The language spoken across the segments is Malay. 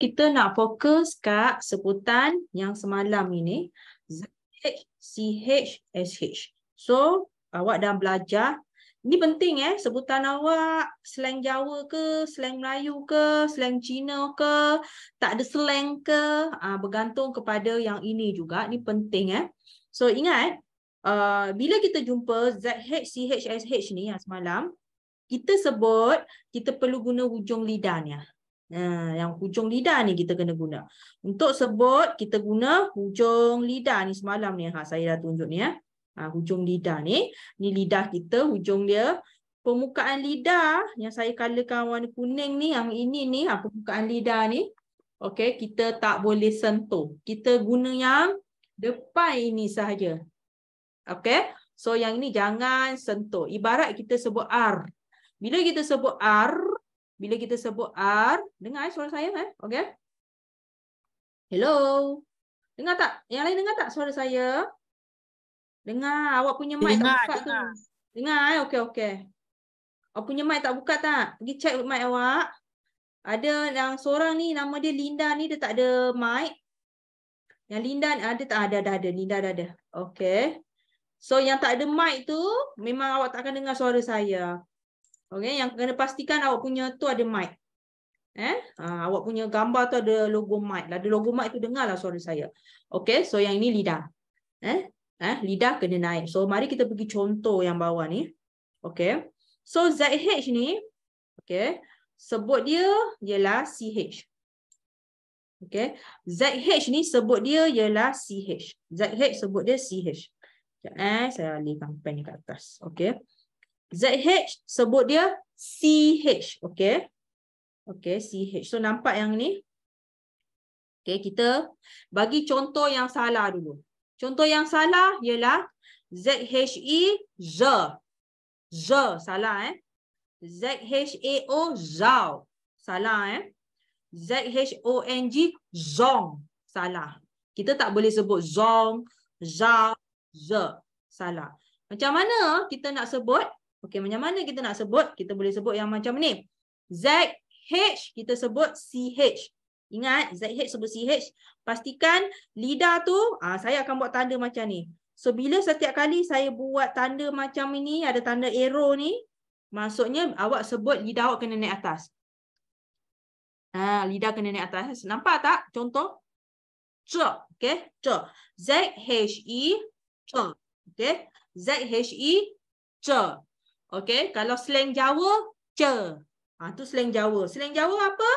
kita nak fokus kat sebutan yang semalam ini. ZH, CH, SH. So, awak dah belajar. Ini penting sebutan awak slang Jawa ke, slang Melayu ke, slang Cina ke, tak ada slang ke, bergantung kepada yang ini juga. Ini penting So, ingat, bila kita jumpa ZH, CH, SH ni yang semalam, kita sebut, kita perlu guna hujung lidahnya. Yang hujung lidah ni kita kena guna. Untuk sebut, kita guna hujung lidah ni semalam ni. Saya dah tunjuk ni hujung lidah ni. Ni lidah kita, hujung dia. Permukaan lidah yang saya colourkan warna kuning ni, yang ini ni, permukaan lidah ni. Okey, kita tak boleh sentuh. Kita guna yang depan ini sahaja. Okey, so yang ini jangan sentuh. Ibarat kita sebut R. Bila kita sebut R, dengar suara saya okey? Hello. Dengar tak? Yang lain dengar tak suara saya? Dengar, awak punya mic tak buka tu. Dengar okey. Awak punya mic tak buka tak? Pergi check mic awak. Ada yang seorang ni nama dia Linda ni, dia tak ada mic. Yang Linda ada tak? Ada. Linda dah ada. Okey. So yang tak ada mic tu memang awak tak akan dengar suara saya. Okey, yang kena pastikan awak punya tu ada mic. Awak punya gambar tu ada logo mic. Ada logo mic tu dengarlah suara saya. Okey, so yang ini lidah. Lidah kena naik. So mari kita pergi contoh yang bawah ni. Okey. So ZH ni, okey, sebut dia ialah CH. Okey. ZH ni sebut dia ialah CH. ZH sebut dia CH. Saya alihkan pen ni kat atas. Okey. ZH sebut dia CH. Okey. Okey, CH. So nampak yang ni? Okey, kita bagi contoh yang salah dulu. Contoh yang salah ialah ZHE Z. Z salah ZHAO Zao. Salah ZHONG Zong. Salah. Kita tak boleh sebut Zong, Zao, Z. Salah. Macam mana kita nak sebut? Okey, macam mana kita nak sebut? Kita boleh sebut yang macam ni. ZH kita sebut CH. Ingat, ZH sebut CH. Pastikan lidah tu, saya akan buat tanda macam ni. So, bila setiap kali saya buat tanda macam ini, ada tanda arrow ni, maksudnya awak sebut lidah awak kena naik atas. Lidah kena naik atas. Nampak tak contoh? C. Okay, C. ZHE C. Okay, ZHE C. Okay, kalau slang Jawa, C. Tu slang Jawa. Slang Jawa apa?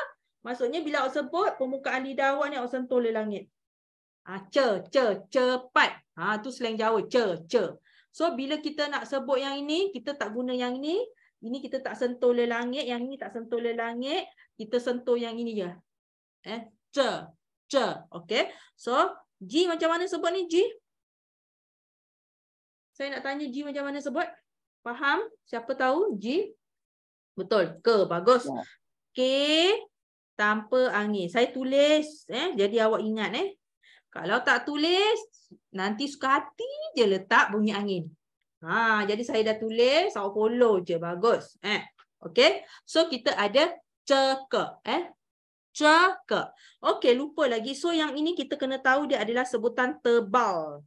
Maksudnya bila awak sebut, permukaan lidah awak ni awak sentuh le langit. Cepat. Tu slang Jawa, ce. So, bila kita nak sebut yang ini, kita tak guna yang ini. Ini kita tak sentuh le langit. Yang ini tak sentuh le langit. Kita sentuh yang ini je. Ce. Okay. So, G macam mana sebut ni, G? Saya nak tanya G macam mana sebut? Faham? Siapa tahu? G? Betul. Ke. Bagus. K tanpa angin. Saya tulis. Jadi awak ingat. Kalau tak tulis, nanti suka hati je letak bunyi angin. Jadi saya dah tulis. Awak follow je. Bagus. Okay. So, kita ada ceke. Ceke. Okay, lupa lagi. So, yang ini kita kena tahu dia adalah sebutan tebal.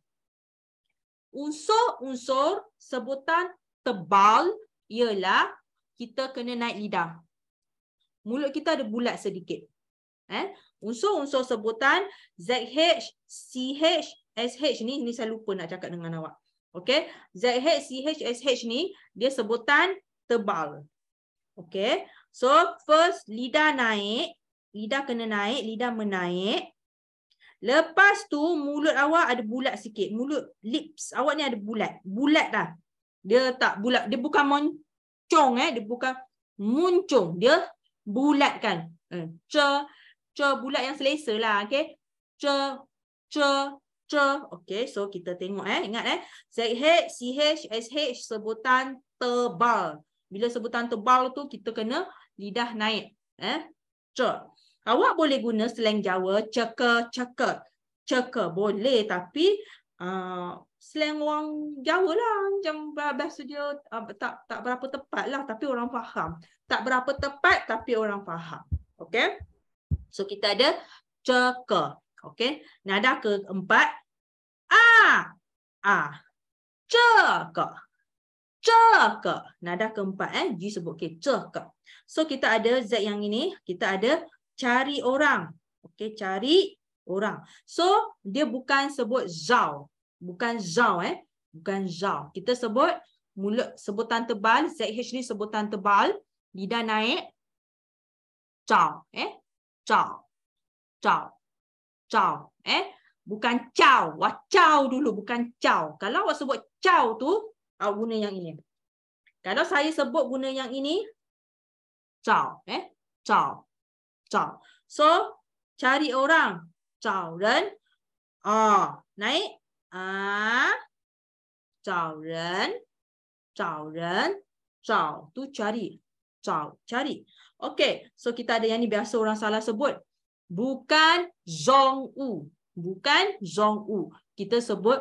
Unsur-unsur sebutan tebal ialah kita kena naik lidah. Mulut kita ada bulat sedikit. Unsur-unsur sebutan ZH, CH, SH ni saya lupa nak cakap dengan awak. Okey, ZH, CH, SH ni dia sebutan tebal. Okey. So first lidah naik, lidah kena naik, lidah menaik. Lepas tu mulut awak ada bulat sikit. Mulut lips awak ni ada bulat. Bulat dah. Dia tak bulat, dia bukan moncong dia bukan muncung. Dia bulat kan. Bulat yang selesa lah. Okay. Okay. So kita tengok ingat ZH, CH, SH sebutan tebal. Bila sebutan tebal tu kita kena lidah naik. Awak boleh guna slang Jawa ceke boleh, tapi slang orang Jawa lah, macam bahasa dia tak berapa tepat lah, tapi orang faham. Tak berapa tepat tapi orang faham. Okey. So kita ada ceke. Okey. Nada keempat a. Ceke. Ceke. Nada keempat G sebut ceke. So kita ada Z yang ini, kita ada cari orang. Okey, cari orang. So dia bukan sebut zao. Bukan zao Bukan zao. Kita sebut mulut sebutan tebal, ZH ni sebutan tebal, lidah naik. Cao, Cao. Cao. Cao, bukan cao. Wah, cao dulu, bukan cao. Kalau awak sebut cao tu, awak guna yang ini. Kalau saya sebut guna yang ini, cao, cao. Cao. So, cari orang. Cao ren. Naik. Cao ren. Cao ren. Cao. Tu cari. Cao. Cari. Okey. So, kita ada yang ni biasa orang salah sebut. Bukan zong u. Bukan zong u. Kita sebut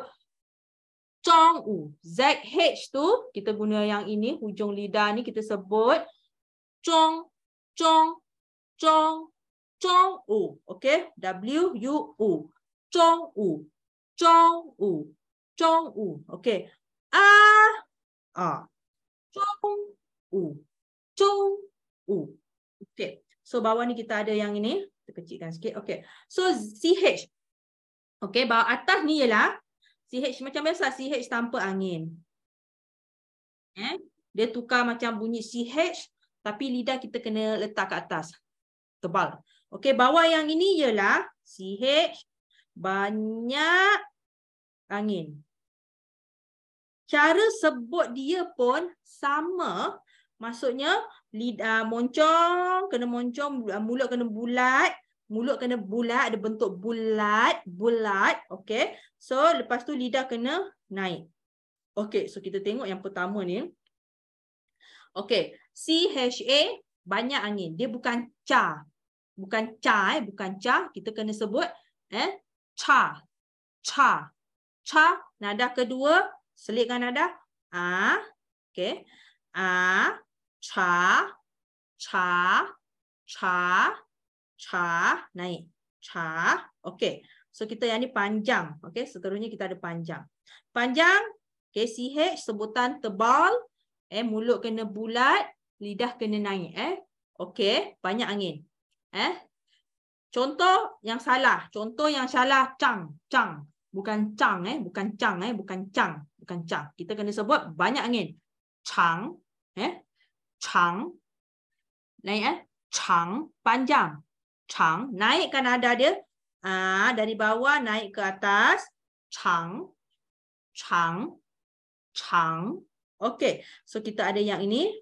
zong u. ZH tu, kita guna yang ini, hujung lidah ni kita sebut zong, zong, zong, zong u. Okey? W-U-U. Zong u. Zong u. Zong u. Okey. Zong u. Zong u. Okey. So, bawah ni kita ada yang ini. Kita kecilkan sikit. Okey. So, CH. Okey, bawah atas ni ialah CH macam biasa. CH tanpa angin. Dia tukar macam bunyi CH. Tapi lidah kita kena letak ke atas. Tebal. Okey, bawah yang ini ialah CH banyak angin. Cara sebut dia pun sama. Maksudnya, lidah moncong, kena moncong, mulut kena bulat. Mulut kena bulat, ada bentuk bulat. Bulat, okey. So, lepas tu lidah kena naik. Okey, so kita tengok yang pertama ni. Okey, CHA, banyak angin. Dia bukan ca. Bukan ca, bukan ca. Kita kena sebut, ca. Ca. Ca, nada kedua, selitkan nada. Okey. Ca, ca, ca, ca, naik. Ca. Okey. So kita yang ni panjang. Okey, seterusnya kita ada panjang. Panjang, okey, CH sebutan tebal, mulut kena bulat, lidah kena naik, Okey, banyak angin. Contoh yang salah. Contoh yang salah, cang, cang. Bukan cang, bukan cang, bukan cang, bukan cang. Kita kena sebut banyak angin. Cang, cang. Naik, cang, panjang. Cang, naikkan nada dia. Dari bawah naik ke atas. Cang, cang, cang. Okey, so kita ada yang ini.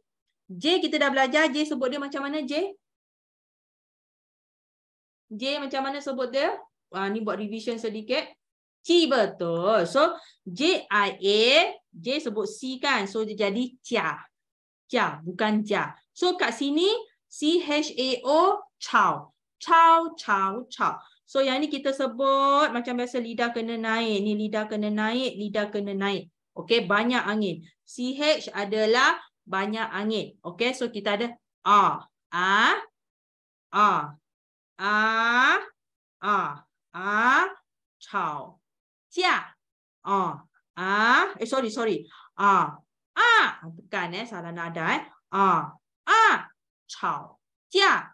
J kita dah belajar. J sebut dia macam mana, J? J macam mana sebut dia? Ni buat revision sedikit. C betul. So, J-I-A. J sebut C kan. So, dia jadi cia. Cia, bukan ja. So, kat sini, C-H-A-O, chow. Chow, chow, chow. So, yang ni kita sebut macam biasa lidah kena naik. Ni lidah kena naik, lidah kena naik. Okey, banyak angin. CH adalah banyak angin. Okey, so kita ada chow. Jia. Sorry. Bukan salah nada chow. Jia.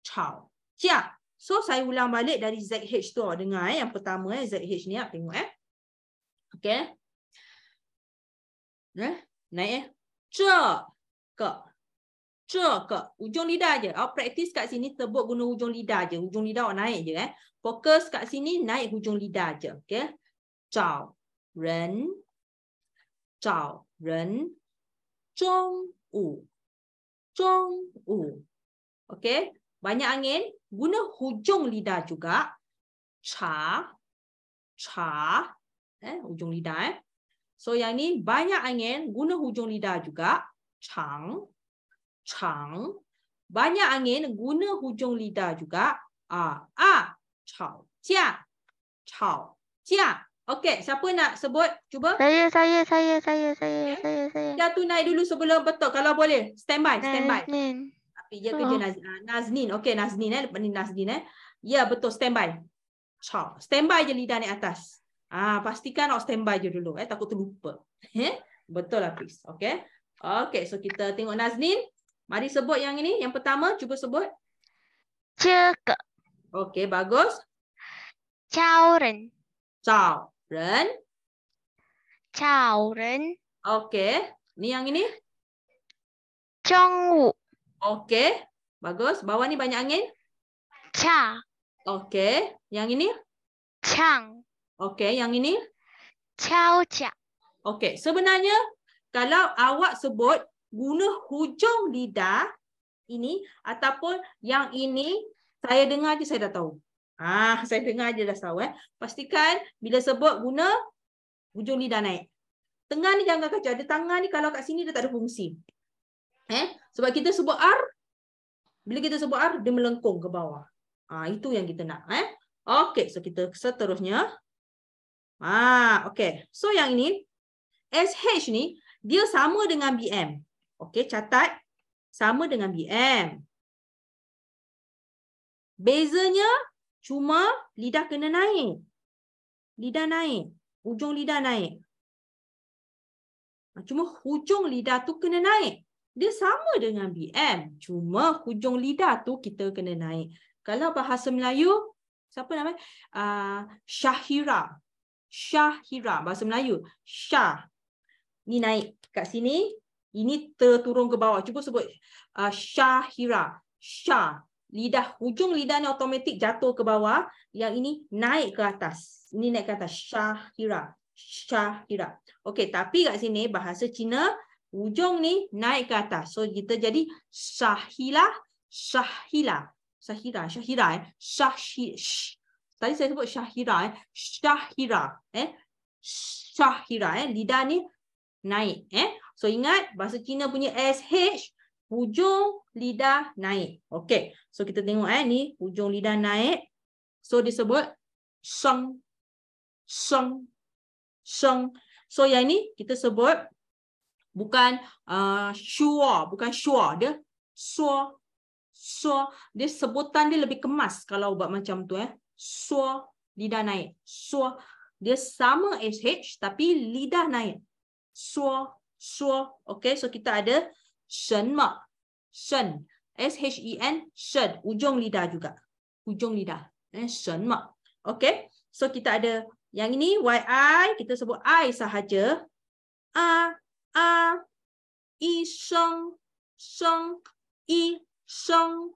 Chow. Jia. So saya ulang balik dari ZH tu. Dengar yang pertama ZH ni tengok Okey. Naik ke. Ujung lidah je. Awak praktis kat sini sebut guna hujung lidah je. Hujung lidah awak naik je Fokus kat sini naik hujung lidah je. Okey. Zhao ren. Zhao ren. Zhong u. Zhong u. Okey. Banyak angin. Guna hujung lidah juga. Cha. Hujung lidah So yang ni banyak angin. Guna hujung lidah juga. Chang. Banyak angin. Guna hujung lidah juga. Chao. Jia. Chao. Jia. Okey, siapa nak sebut? Cuba. Saya. Dia tu naik dulu sebelum betul. Kalau boleh. Standby. Dia kerja Nazneen. Okey, Nazneen lepas ni Nazneen Ya, betul, standby. Standby je lidah naik atas. Pastikan awak standby je dulu takut terlupa. Betul lah, please. Okey. Okey, so kita tengok Nazneen. Mari sebut yang ini. Yang pertama, cuba sebut. 这个 Okey, bagus. 招人 Cao Ren. 找人 Okey. Ni yang ini. 中午 Okey. Bagus. Bawah ni banyak angin. 恰 Okey. Yang ini. 唱 Okey. Yang ini. 敲脚 Okey. Sebenarnya, kalau awak sebut guna hujung lidah ini ataupun yang ini, saya dengar je saya dah tahu. Saya dengar je dah tahu. Pastikan bila sebut guna hujung lidah naik. Tengah ni jangan kacau. Ada tangan ni kalau kat sini dia tak ada fungsi. Sebab kita sebut R. Bila kita sebut R, dia melengkung ke bawah. Itu yang kita nak. Okey, so kita seterusnya. Okey. So yang ini, SH ni, dia sama dengan BM. Okey, catat. Sama dengan BM. Bezanya, cuma lidah kena naik. Lidah naik. Hujung lidah naik. Cuma hujung lidah tu kena naik. Dia sama dengan BM. Cuma hujung lidah tu kita kena naik. Kalau bahasa Melayu, siapa namanya? Syahira. Syahira. Bahasa Melayu. Syah. Ni naik kat sini. Ini terturun ke bawah. Cuba sebut. Syahira. Syah. Lidah, hujung lidah ni automatik jatuh ke bawah. Yang ini naik ke atas. Ini naik ke atas. Syahira. Syahira. Okey, tapi kat sini bahasa Cina, hujung ni naik ke atas. So, kita jadi Syahila. Syahila. Syahira. Syahira. Tadi saya sebut Syahira. Syahira. Syahira. Lidah ni naik. So, ingat bahasa Cina punya SH, hujung lidah naik. Okey. So, kita tengok ni hujung lidah naik. So, disebut seng. Seng. Seng. So, yang ni kita sebut bukan syua. Bukan syua. Dia sua. Sua. Dia sebutan dia lebih kemas kalau buat macam tu. Sua. Lidah naik. Sua. Dia sama SH tapi lidah naik. Sua. Sua. Okey. So, kita ada shen ma. Shen. S-H-E-N. Shen. Ujung lidah juga. Ujung lidah. Shen ma. Okey. So, kita ada yang ini Y-I. Kita sebut I sahaja. I sheng. Sheng. I sheng.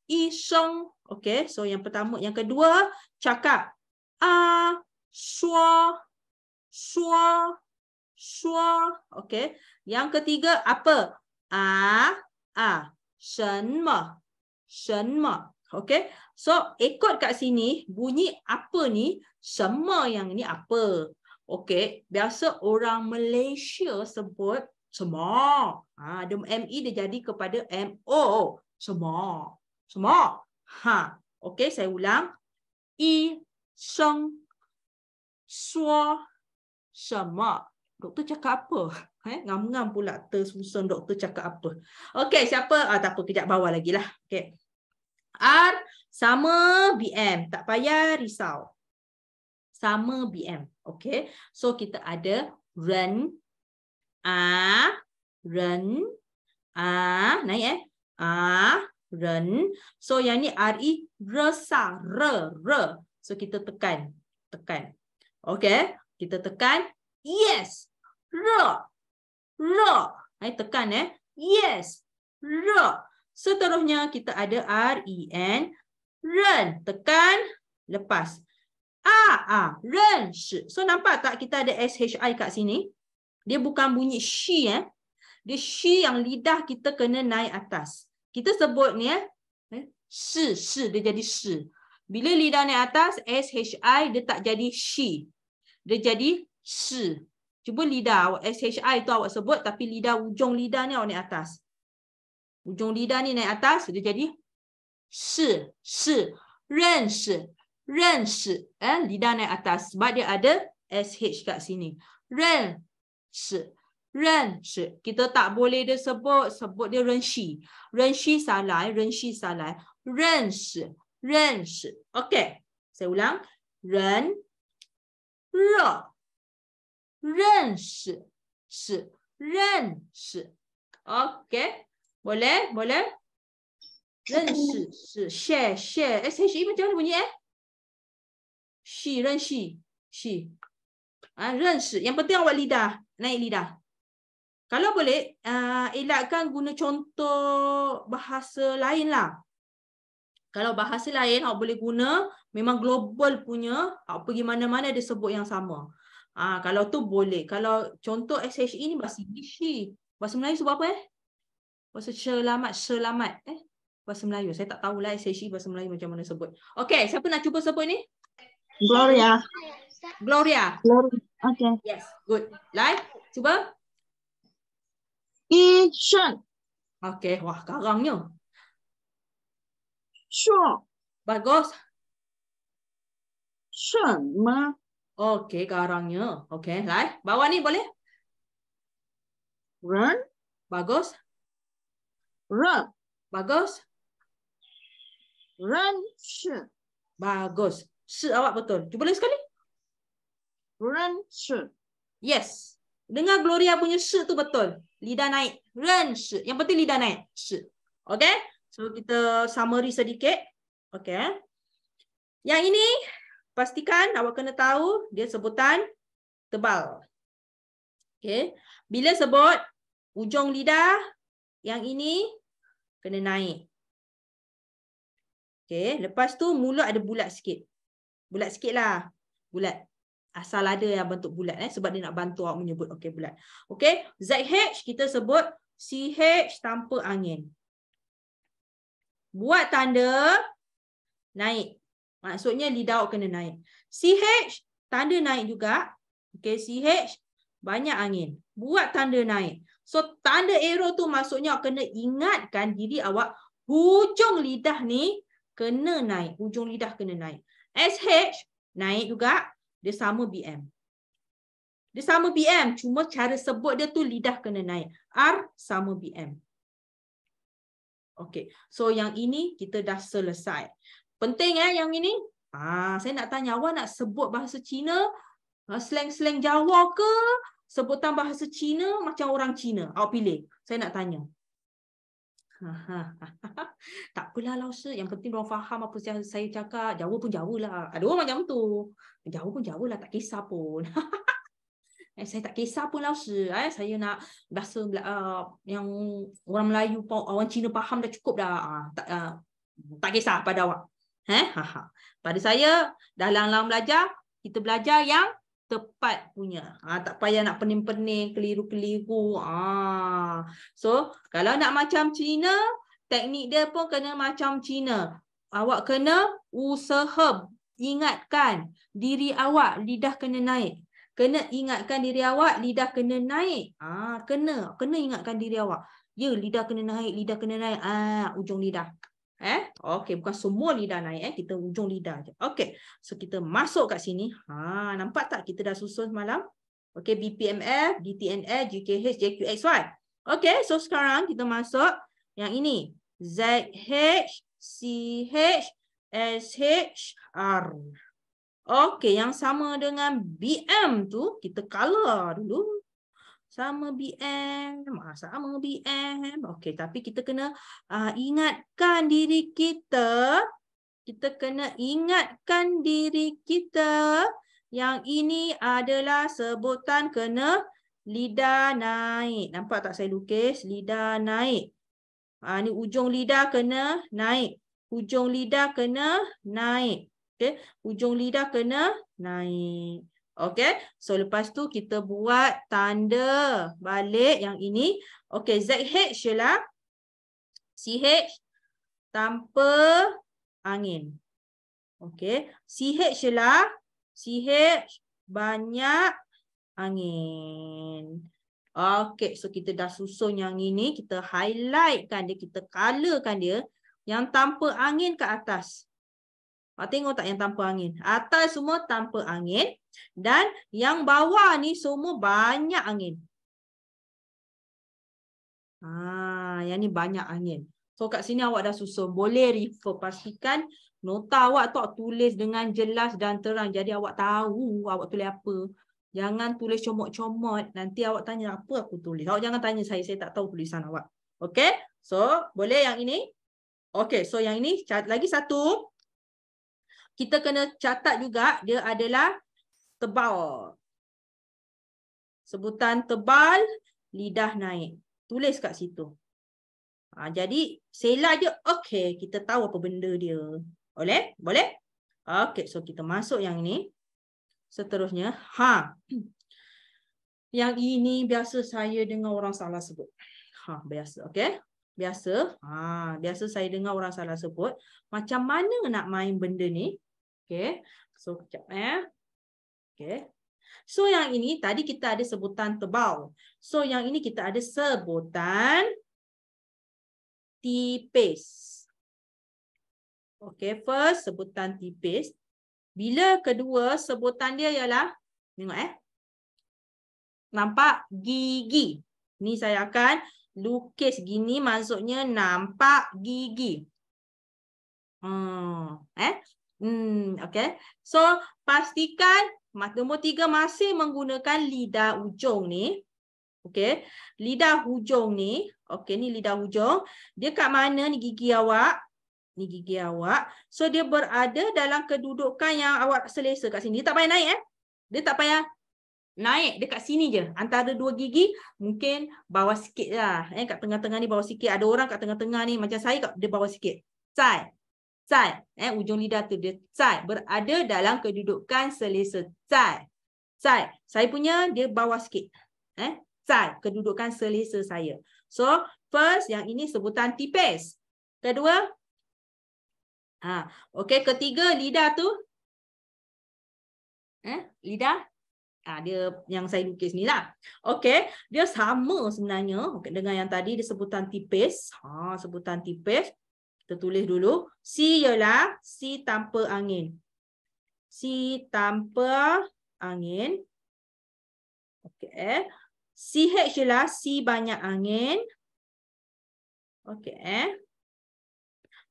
I sheng. Okey. So, yang pertama. Yang kedua. Cakap. Shua. Shua. Shua. Okey. Yang ketiga apa? Shenme. Shenme. Okey. So, ikut kat sini bunyi apa ni? Sema yang ni apa? Okey. Biasa orang Malaysia sebut sema. Ada ME dia jadi kepada MO. Sema. Sema. Okey, saya ulang. I sheng shua sema. Doktor cakap apa? Ngam-ngam pula tersusun doktor cakap apa. Okey, siapa? Tak apa, kejap bawah lagi lah. Okey. R sama BM. Tak payah risau. Sama BM. Okey. So, kita ada ren. Ren. Naik ren. So, yang ni RI. Resa. Re. So, kita tekan. Tekan. Okey. Kita tekan. Yes. Ra. Tekan Yes. Ra. Seterusnya kita ada R-E-N. Ren. Tekan. Lepas. Ren. Shi. So nampak tak kita ada S-H-I kat sini? Dia bukan bunyi shi. Dia shi yang lidah kita kena naik atas. Kita sebut ni shi. Dia jadi shi. Bila lidah naik atas, S-H-I dia tak jadi shi. Dia jadi shi. Cuba lidah awak SHI tu awak sebut tapi lidah ujung lidah ni awak naik atas. Ujung lidah ni naik atas dia jadi shi. Ren shi. Lidah naik atas sebab dia ada SH kat sini. Ren shi. 认识. Kita tak boleh dia sebut dia 认识. 认识下来,认识下来. 认识,认识. Okey. Saya ulang. 人热认识是认识 Okey. Boleh? Boleh? 认识是 share. SHE macam mana bunyi Shi, 认识 Shi. 认识. Yang penting awak lidah. Naik lidah. Kalau boleh, elakkan guna contoh bahasa lain lah. Kalau bahasa lain, awak boleh guna memang global punya, awak pergi mana-mana dia sebut yang sama. Kalau tu boleh. Kalau contoh SHE ni bahasa Inggeris. Bahasa Melayu sebut apa Bahasa selamat. Bahasa Melayu. Saya tak tahulah SHE bahasa Melayu macam mana sebut. Okey, siapa nak cuba sebut ni? Gloria. Gloria. Okay. Yes, good. Lai, cuba. 医生 Okey, wah garangnya. 说 Bagus. 什么 Okey, garangnya. Okey, Lai. Bawah ni boleh? 人 Bagus. 认 Bagus. 认识 Bagus. Si awak betul. Cuba lagi sekali. 认识 Yes. Dengar Gloria punya si tu betul. Lidah naik. 认识. Yang penting lidah naik. Si. Okey? So, kita summary sedikit. Okey. Yang ini, pastikan awak kena tahu dia sebutan tebal. Okey. Bila sebut ujung lidah, yang ini kena naik. Okey. Lepas tu mulut ada bulat sikit. Bulat sikit lah. Bulat. Asal ada yang bentuk bulat sebab dia nak bantu awak menyebut. Okey, bulat. Okey, ZH kita sebut CH tanpa angin. Buat tanda naik. Maksudnya lidah awak kena naik. CH tanda naik juga. Okey, CH banyak angin. Buat tanda naik. So tanda arrow tu maksudnya awak kena ingatkan diri awak hujung lidah ni kena naik. Hujung lidah kena naik. SH naik juga. Dia sama BM. Dia sama BM. Cuma cara sebut dia tu lidah kena naik. R sama BM. Okey. So yang ini kita dah selesai. Penting yang ini. Saya nak tanya awak nak sebut bahasa Cina, slang-slang Jawa ke, sebutan bahasa Cina macam orang Cina. Awak pilih. Saya nak tanya. Tak apalah lah Ustaz. Yang penting orang faham apa saya cakap. Jawa pun Jawa lah. Ada orang macam tu. Jawa pun Jawa lah. Tak kisah pun. Saya tak kisah pun lah Ustaz. Saya nak bahasa yang orang Melayu, orang Cina faham dah cukup dah. Tak kisah pada awak. Pada saya, dalam belajar, kita belajar yang tepat punya. Tak payah nak pening-pening, keliru-keliru. So, kalau nak macam Cina, teknik dia pun kena macam Cina. Awak kena usaha ingatkan diri awak, lidah kena naik. Kena ingatkan diri awak, lidah kena naik. Kena ingatkan diri awak. Ya, lidah kena naik, ujung lidah. Okey, bukan semua lidah naik, kita ujung lidah je. Okey. So kita masuk kat sini. Nampak tak kita dah susun semalam? Okey, BPMF, DTNF, GKH, JQXY. Okey, so sekarang kita masuk yang ini. ZH, CH, SH, R. Okey, yang sama dengan BM tu kita color dulu. Sama BM. Okey, tapi kita kena ingatkan diri kita. Kita kena ingatkan diri kita. Yang ini adalah sebutan kena lidah naik. Nampak tak saya lukis? Lidah naik. Ni ujung lidah kena naik. Ujung lidah kena naik. Okey, ujung lidah kena naik. Okey, so lepas tu kita buat tanda balik yang ini. Okey, ZH lah. CH tanpa angin. Okey, CH lah. CH banyak angin. Okey, so kita dah susun yang ini. Kita highlightkan dia, kita colorkan dia. Yang tanpa angin ke atas. Tengok tak yang tanpa angin? Atas semua tanpa angin. Dan yang bawah ni semua banyak angin. Yang ni banyak angin. So kat sini awak dah susun. Boleh refer. Pastikan nota awak tu tulis dengan jelas dan terang. Jadi awak tahu awak tulis apa. Jangan tulis comot-comot. Nanti awak tanya apa aku tulis. Awak jangan tanya saya tak tahu tulisan awak. Okay? So boleh yang ini? Okay, so yang ini lagi satu. Kita kena catat juga dia adalah tebal. Sebutan tebal, lidah naik. Tulis kat situ. Jadi sela je. Okey, kita tahu apa benda dia. Boleh? Boleh? Okey, so kita masuk yang ini. Seterusnya, yang ini biasa saya dengar orang salah sebut. Biasa, okey? Biasa. Biasa saya dengar orang salah sebut. Macam mana nak main benda ni? Okey. So kejap okey. So yang ini tadi kita ada sebutan tebal. So yang ini kita ada sebutan tipis. Okay, first sebutan tipis. Bila kedua sebutan dia ialah, tengok nampak gigi. Ni saya akan lukis gini, maksudnya nampak gigi. Okay. So pastikan nombor 3 masih menggunakan lidah ujung ni. Okay. Lidah hujung ni. Okay, ni lidah hujung. Dia kat mana ni gigi awak? Ni gigi awak. So, dia berada dalam kedudukan yang awak selesa kat sini. Dia tak payah naik Dia tak payah naik. Dekat sini je. Antara dua gigi, mungkin bawah sikit lah. Kat tengah-tengah ni bawah sikit. Ada orang kat tengah-tengah ni, macam saya, dia bawah sikit. Cai. Ujung lidah tu dia cai. Berada dalam kedudukan selesa. Cai. Saya punya, dia bawah sikit. Cai. Kedudukan selesa saya. So, first, yang ini sebutan tipis. Kedua, okey, ketiga lidah tu. Lidah. Dia yang saya lukis ni lah. Okey, dia sama sebenarnya dengan yang tadi dia sebutan tipis. Sebutan tipis. Kita tulis dulu. C ialah C tanpa angin. C tanpa angin. Okey. CH ialah C banyak angin. Okey.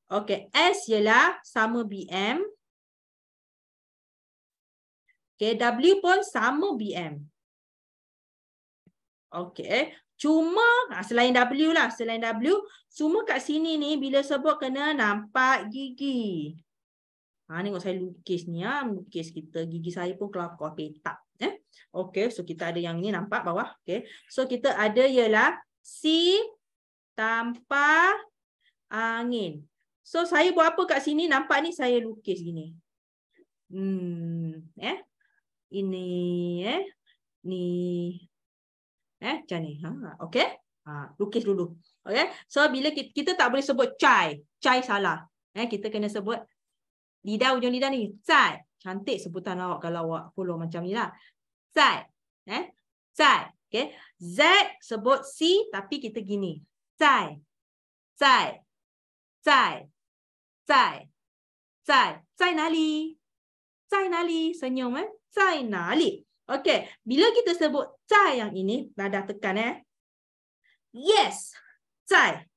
Okey, S ialah sama BM. Okey, W pun sama BM. Okey, cuma selain W lah, selain W, cuma kat sini ni bila sebut kena nampak gigi. Tengok saya lukis ni lukis kita, gigi saya pun kelakar petak. Okey, so kita ada yang ni nampak bawah. Okey, so kita ada ialah C tanpa angin. So, saya buat apa kat sini? Nampak ni saya lukis gini. Ini, ni. Macam ni. Okey? Lukis dulu. Okey? So, bila kita tak boleh sebut cai. Cai salah. Kita kena sebut lidah, ujung lidah ni. Cai. Cantik sebutan awak kalau awak follow macam ni lah. Cai. Cai. Okey? Z sebut C tapi kita gini. Cai. Cai. Cai. Cai. Cai. Cai nali. Cai nali. Senyum Cai nali. Okey. Bila kita sebut cai yang ini, dah tekan Yes. Cai.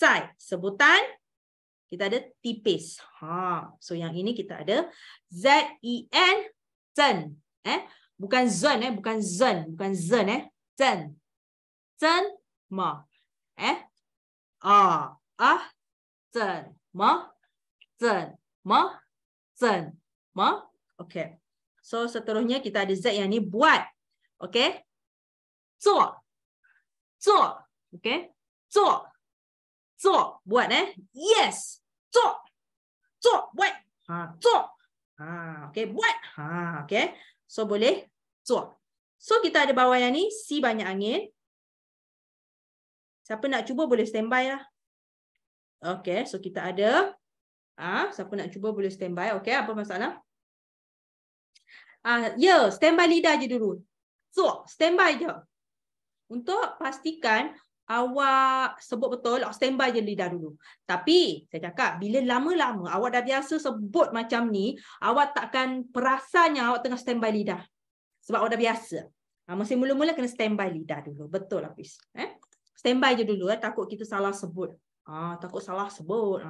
Cai. Sebutan kita ada tipis. So yang ini kita ada Z-E-N. Zen. Bukan zen bukan zen. Bukan zen Zen. Zen. Ma. Zen. Ma. Zen. Ma. Zen. Ma. Okey. So seterusnya kita ada Z yang ni buat. Okey. Zuo. Zuo. Okey. Zuo. Zuo. Buat Yes. Zuo. Zuo. Buat. Zuo. Okey. Buat. Okey. So boleh zuo. So kita ada bawah yang ni C banyak angin. Siapa nak cuba boleh standby lah. Okey, so kita ada siapa nak cuba boleh standby. Okey, apa masalah? Standby lidah je dulu. So, standby je. Untuk pastikan awak sebut betul, standby je lidah dulu. Tapi, saya cakap, bila lama-lama awak dah biasa sebut macam ni, awak takkan perasannya awak tengah standby lidah. Sebab awak dah biasa. Masa mula-mula kena standby lidah dulu. Betul, Hafiz. Standby je dulu takut kita salah sebut. Takut salah sebut.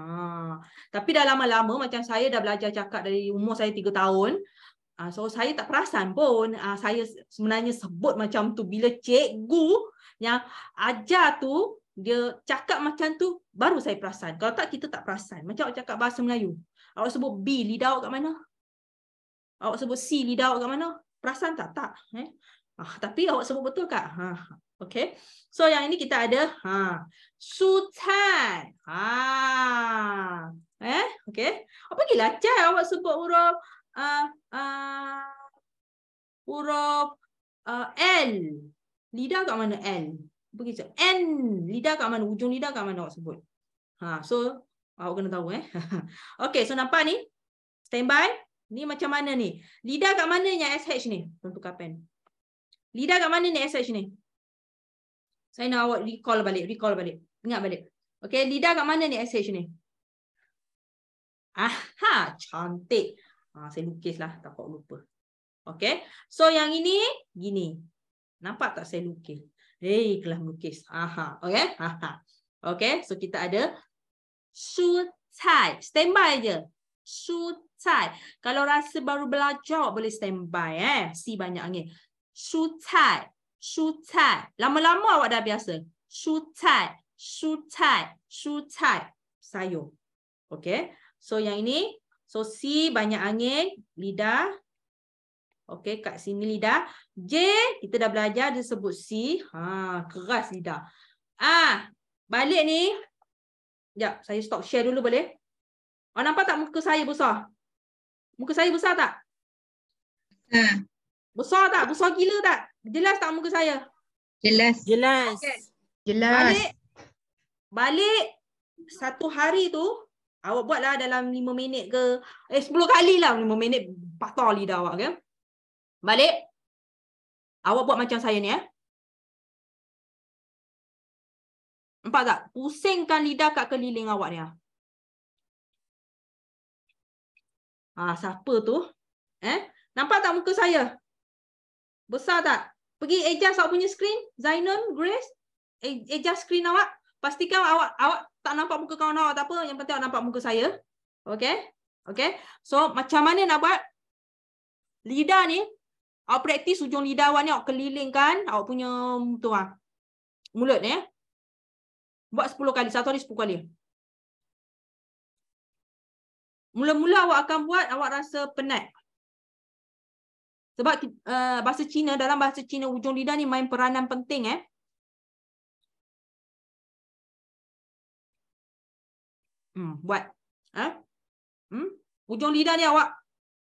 Tapi dah lama-lama macam saya dah belajar cakap dari umur saya 3 tahun. So saya tak perasan pun saya sebenarnya sebut macam tu. Bila cikgu yang ajar tu dia cakap macam tu baru saya perasan. Kalau tak kita tak perasan. Macam awak cakap bahasa Melayu. Awak sebut B, lidah awak kat mana? Awak sebut C, lidah awak kat mana? Perasan tak? Tak. Tapi awak sebut betul kak? Okay. So yang ini kita ada su cai. Okay. Apa lagi lacai awak sebut huruf huruf L. Lidah kat mana L? Begitu. N. Lidah kat mana? Ujung lidah kat mana awak sebut? So awak kena tahu Okay, so nampak ni? Standby. Ni macam mana ni? Lidah kat mana yang SH ni? Tukar pen. Lidah kat mana ni SH ni? Saya nak awak recall balik. Ingat balik. Okay, lidah kat mana ni SH ni? Cantik. Saya lukislah, takut lupa. Okay, so yang ini gini. Nampak tak saya lukis? Kelas lukis. Okay. Okay, so kita ada su cai. Standby je. Su cai. Kalau rasa baru belajar boleh standby si banyak angin. Su cai. Su cai. Lama-lama awak dah biasa. Su cai. Su cai. Su cai. Sayur. Okay. So yang ini. So C banyak angin. Lidah. Okay. Kat sini lidah. J. Kita dah belajar dia sebut C. Keras lidah. Balik ni. Sekejap. Saya stop share dulu boleh? Nampak tak muka saya besar? Muka saya besar tak? Besar tak? Besar gila tak? Jelas tak muka saya? Jelas. Okay. Jelas. Balik satu hari tu awak buatlah dalam 5 minit ke 10 kali lah 5 minit patah lidah awak ke. Balik awak buat macam saya ni Nampak tak? Pusingkan lidah kat keliling awak ni siapa tu? Nampak tak muka saya? Besar tak? Pergi adjust awak punya screen. Zainul, Grace. Adjust screen awak. Pastikan awak tak nampak muka kawan awak tak apa. Yang penting awak nampak muka saya. Okay? Okay? So, macam mana nak buat? Lidah ni, awak praktis ujung lidah awak ni. Awak kelilingkan awak punya mulut ni. Buat 10 kali. Satu hari 10 kali. Mula-mula awak akan buat, awak rasa penat. Sebab bahasa Cina, dalam bahasa Cina ujung lidah ni main peranan penting buat. Ujung lidah ni awak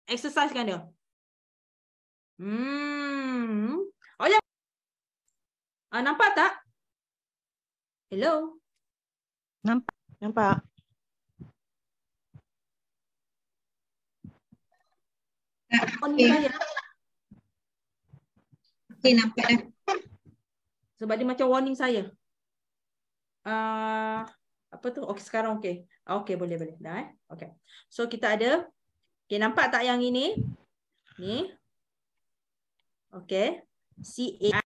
exercisekan dia. Nampak tak? Hello? Nampak. Okay, nampak dah. Sebab dia macam warning saya. Apa tu? Okey, sekarang okey. Okey, boleh. Dah Okey. So kita ada. Okey, nampak tak yang ini? Ni. Okey. CA.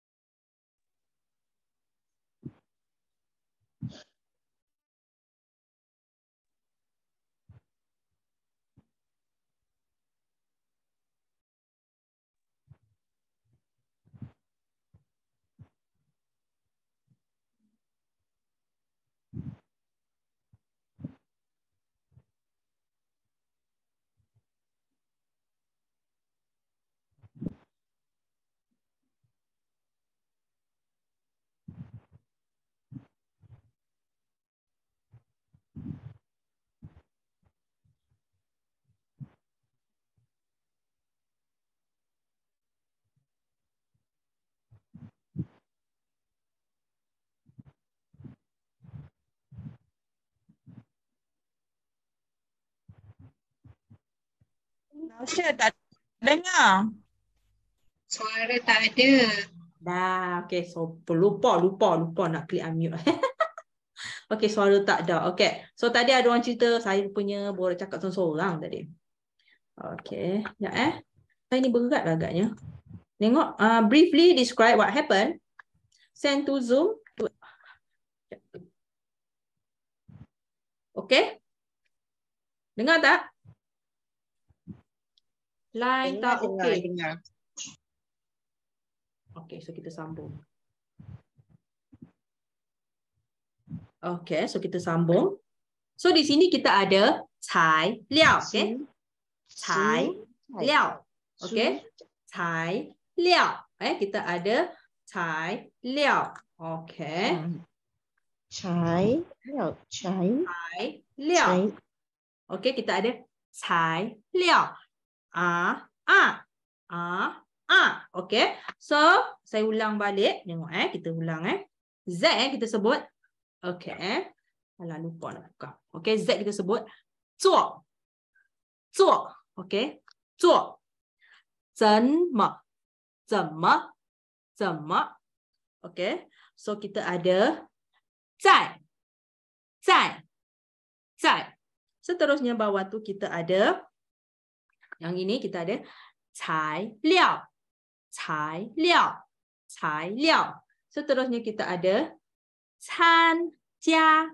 Tasha tak dengar. Suara tak ada. Dah, okey. So lupa nak klik unmute. Okey, suara tak ada. Okey. So tadi ada orang cerita saya punya boleh cakap seorang-seorang tadi. Okey, ya Saya ni berat lah agaknya. Tengok, briefly describe what happened. Send to Zoom. Okey? Dengar tak? Line tak okey. Dengar. Okey, so kita sambung. Okey, so kita sambung. So di sini kita ada cai liao, okey? Cai liao. Okey? Cai liao. Kita ada cai liao. Okey. Cai liao. Cai liao. Okey, kita ada cai liao. Okey. So, saya ulang balik. Tengok kita ulang Z kita sebut. Okey. Alah, lupa nak buka. Okey, Z kita sebut zuo. Zuo. Okey. Zuo. 怎么 Okey. So kita ada 在 Seterusnya bawah tu kita ada yang ini kita ada 材料 Seterusnya kita ada 参加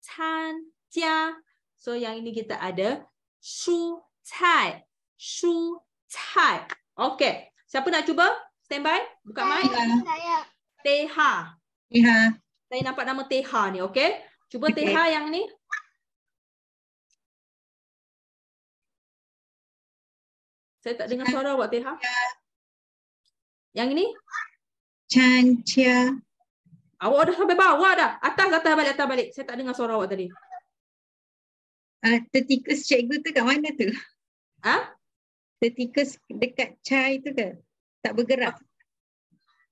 参加 So yang ini kita ada 蔬菜 Okey. Siapa nak cuba? Standby. Buka mic. Saya. Teha. Teha. Saya nampak nama Teha ni. Okey. Cuba Teha yang ni. Saya tak dengar suara awak Teha. Yang ini? Cancia. Awak dah sampai bawah dah. Atas balik. Saya tak dengar suara awak tadi. Tertikus cikgu tu kat mana tu? Tertikus dekat cai tu ke? Tak bergerak.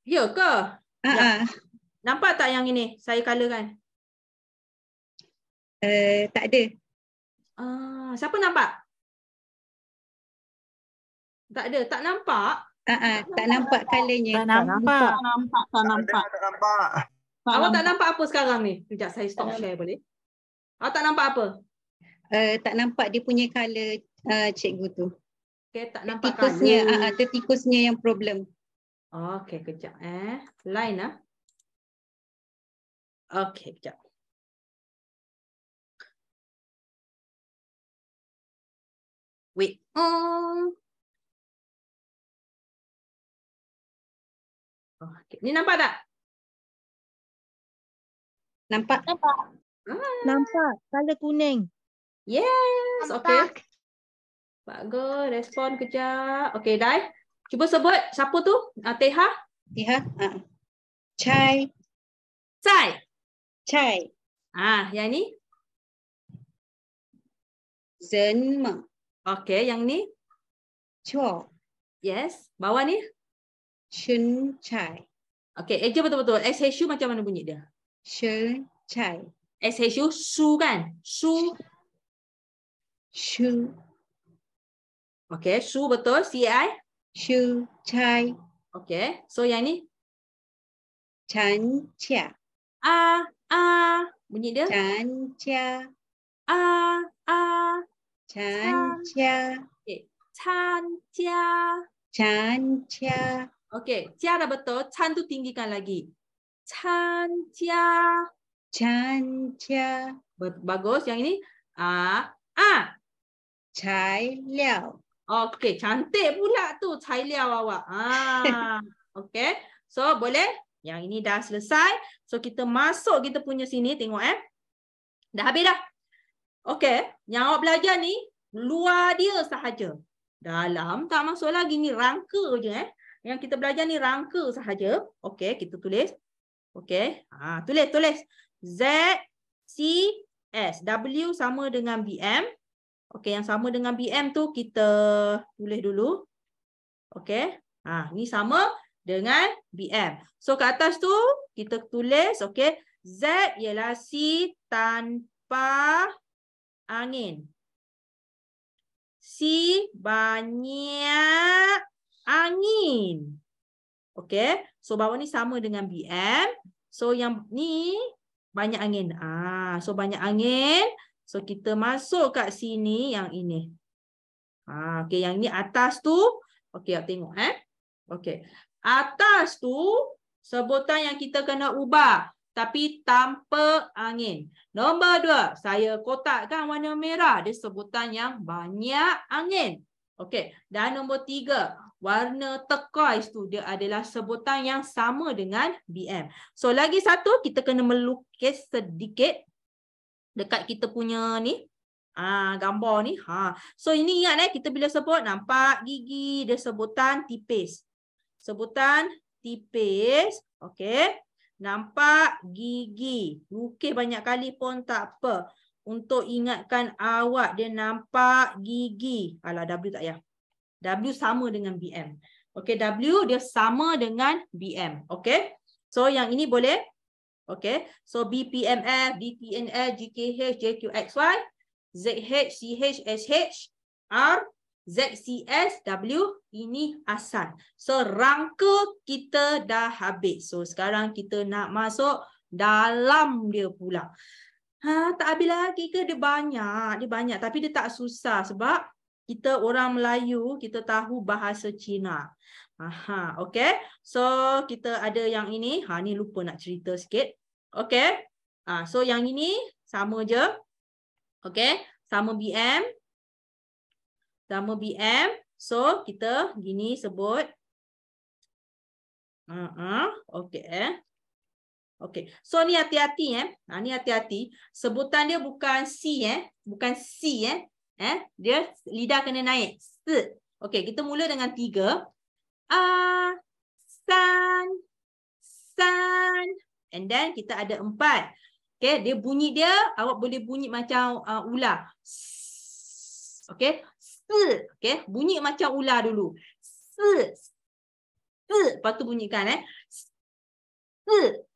Ya ke? Nampak tak yang ini? Saya colourkan. Tak ada. Siapa nampak? Tak ada. Tak nampak? Tak nampak colournya. Tak nampak. Awak tak nampak apa sekarang ni? Sekejap saya stop share boleh? Awak tak nampak apa? Tak nampak dia punya colour cikgu tu. Okay, tak nampak Tertikusnya, tertikusnya yang problem. Okey, kejap Line Okey, kejap. Wait. Okay. Ni nampak tak? Nampak? Nampak. Colour kuning. Yes. Okey. Bagus. Respon kejap. Okey, Dai. Cuba sebut siapa tu? Teha. Teha. Cai. Cai. Yang ni? Zenma. Okey, yang ni? Cho. Yes. Bawah ni? Shun cai. Okey, eja betul-betul. SHU macam mana bunyi dia? Shun cai. SHU su kan? Su. Shu. Okey, su betul. CI? Shu cai. Okey. So yang ni? Chan chia. Bunyi dia? Chan chia. Chan chia. Okey. Chan chia. Chan chia. Okey, cia dah betul. Chan tu tinggikan lagi. Chan chia. Chan chia. Bagus. Yang ini? Cai liao. Okey, cantik pula tu cai liao awak. Okey. So, boleh? Yang ini dah selesai. So, kita masuk kita punya sini. Tengok Dah habis dah. Okey. Yang awak belajar ni, luar dia sahaja. Dalam tak masuk lagi ni rangka je Yang kita belajar ni rangka sahaja. Okey, kita tulis. Okey. Tulis. Z, C, S. W sama dengan BM. Okey, yang sama dengan BM tu kita tulis dulu. Okey. Ni sama dengan BM. So kat atas tu kita tulis okey, Z ialah C tanpa angin. C banyak angin. Okey. So bawah ni sama dengan BM. So yang ni banyak angin. So banyak angin. So kita masuk kat sini yang ini. Okey, yang ni atas tu. Okey, tengok Okey. Atas tu sebutan yang kita kena ubah. tapi tanpa angin. Nombor 2, saya kotakkan warna merah. Dia sebutan yang banyak angin. Okey. Dan nombor 3, warna turquoise tu dia adalah sebutan yang sama dengan BM. So lagi satu, kita kena melukis sedikit dekat kita punya ni. Gambar ni. So ini ingat kita bila sebut nampak gigi, dia sebutan tipis. Sebutan tipis. Okey. Nampak gigi. Lukis banyak kali pun tak apa. Untuk ingatkan awak dia nampak gigi. Alah, W tak payah. W sama dengan BM. Okey, W dia sama dengan BM. Okey. So yang ini boleh. Okey. So BPMF, DTNL, GKH, JQXY, ZH, CH, SH, R, ZCS, W, ini asal. So rangka kita dah habis. So sekarang kita nak masuk dalam dia pula. Tak habis lagi ke? Dia banyak. Tapi dia tak susah sebab kita orang Melayu, kita tahu bahasa Cina. Okey. So kita ada yang ini. Ni lupa nak cerita sikit. Okey. So yang ini sama je. Okey. Sama BM. Sama BM. So kita gini sebut. Okey. Okey. So ni hati-hati ni hati-hati. Sebutan dia bukan C bukan C Dia lidah kena naik. Okey, kita mula dengan 3. San. And then kita ada 4. Okey, dia bunyi dia awak boleh bunyi macam ular. Okey. Okey, bunyi macam ular dulu. Lepas tu bunyikan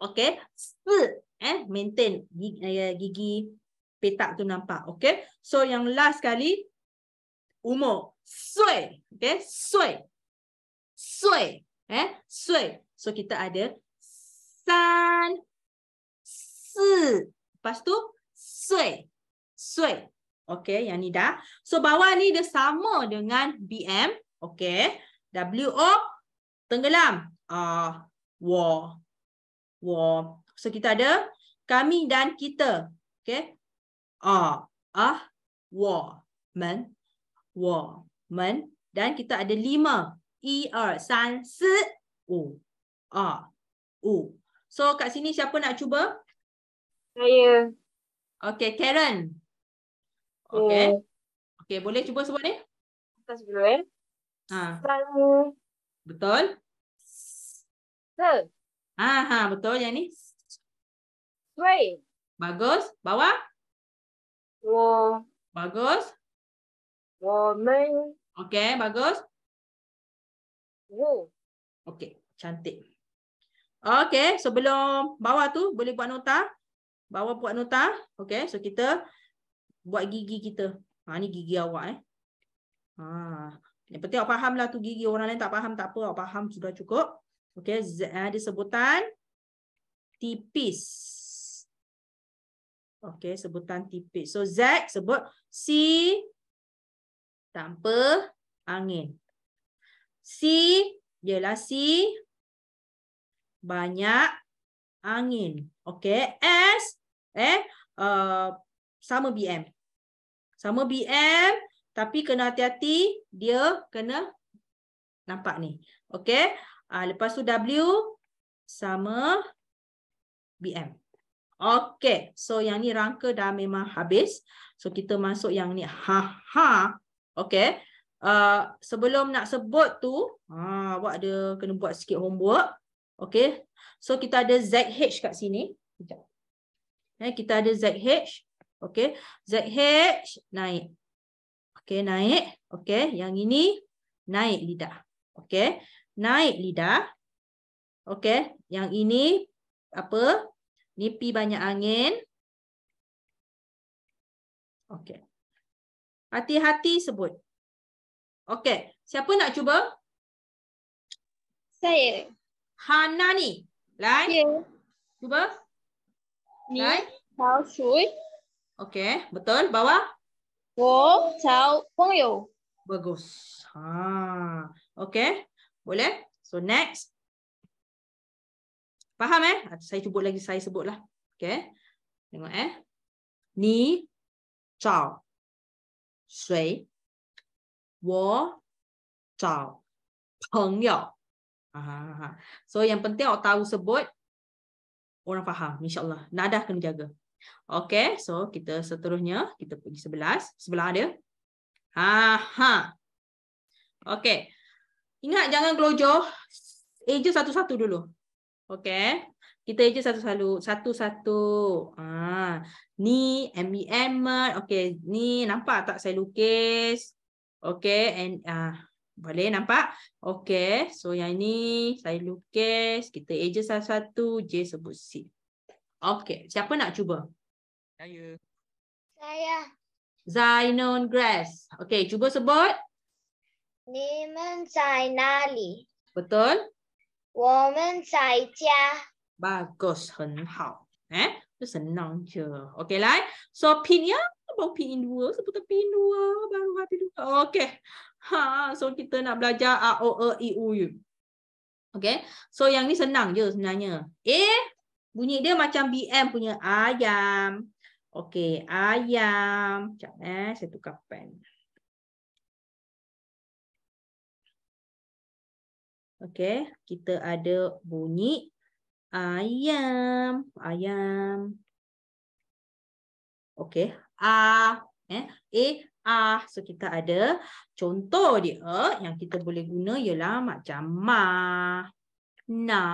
okey. Maintain gigi petak tu nampak. Okey. So yang last kali umur. Sui. Okey, sui. So kita ada san, si. Lepas tu sui. Okey, yang ni dah. So bawah ni dia sama dengan BM. Okey. WO tenggelam. Wo. So kita ada kami dan kita. Okey. Wo, men. Dan kita ada 5. 1, 2, 3, 4, 5. So kat sini siapa nak cuba? Saya. Okey, Karen. Okey, boleh cuba sebut ni? Atas dulu San. Betul? Se. Betul yang ni. Sui. Bagus. Bawah? Wo. Bagus. Men. Okey, bagus. Wo. Okey, cantik. Okey, sebelum bawah tu boleh buat nota. Bawah buat nota. Okey, so kita buat gigi kita. Ni gigi awak Yang penting awak faham lah tu gigi. Orang lain tak faham tak apa. Awak faham sudah cukup. Okey, ada sebutan tipis. Okey, sebutan tipis. So Z sebut C tanpa angin. C ialah C banyak angin. Okey, S sama BM. Sama BM tapi kena hati-hati dia kena nampak ni. Okey. Lepas tu W sama BM. Okey. So yang ni rangka dah memang habis. So kita masuk yang ni. Okey. Sebelum nak sebut tu, awak ada kena buat sikit homework. Okey. So kita ada ZH kat sini. Sekejap. Kita ada ZH. Okey. ZH naik. Okey, naik. Okey, yang ini naik lidah. Okey. Naik lidah. Okey, yang ini apa? Ni P banyak angin. Okey. Hati-hati sebut. Okey, siapa nak cuba? Saya. Hanani. Lai. Ya. Cuba. Ni. Lai. Chào suối. Okey, betul. Bawah. 我找朋友。 Bagus. Okey. Boleh? So next. Faham Saya sebutlah. Okey. Tengok Ni zhao sui wo zhao pengyou. So yang penting awak tahu sebut, orang faham insya-Allah. Nada kena jaga. Okey, so kita seterusnya kita pergi sebelah dia. Okey. Ingat jangan gelojoh. Eja satu-satu dulu. Okey. Kita eja satu-satu. Ni MEM. Okey, ni nampak tak saya lukis? Okey, and boleh nampak? Okey, so yang ni saya lukis. Kita eja satu-satu. J sebut C. Okey, siapa nak cuba? Saya. Zainon Grass. Okey, cuba sebut. 你们在哪里？ Betul? 我们在家。 Bagus, 很好. Itu senang je. Okey lah. So pin ya, baru pin 2, sebutan pin 2, baru habis 2. Okey. So kita nak belajar A, O, E, I, U, U. Okey. So yang ni senang je sebenarnya. Bunyi dia macam BM punya ayam. Okey, ayam. Sekejap saya tukar pen. Okey, kita ada bunyi ayam. Okey, A. So kita ada contoh dia yang kita boleh guna ialah macam ma, na,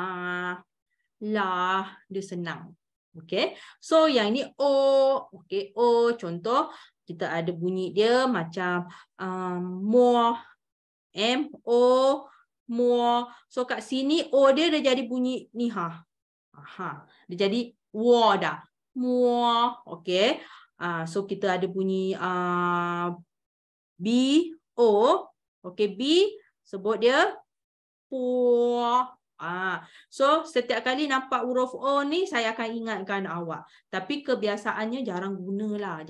la. Dia senang. Okey, so yang ini O. Okey, O. Contoh kita ada bunyi dia macam mo, M-O, mo. So kat sini O dia dah jadi bunyi ni dia jadi wo dah. Mo. Okey. So kita ada bunyi B, O. Okey, B sebut dia po. So setiap kali nampak huruf O ni saya akan ingatkan awak. Tapi kebiasaannya jarang guna.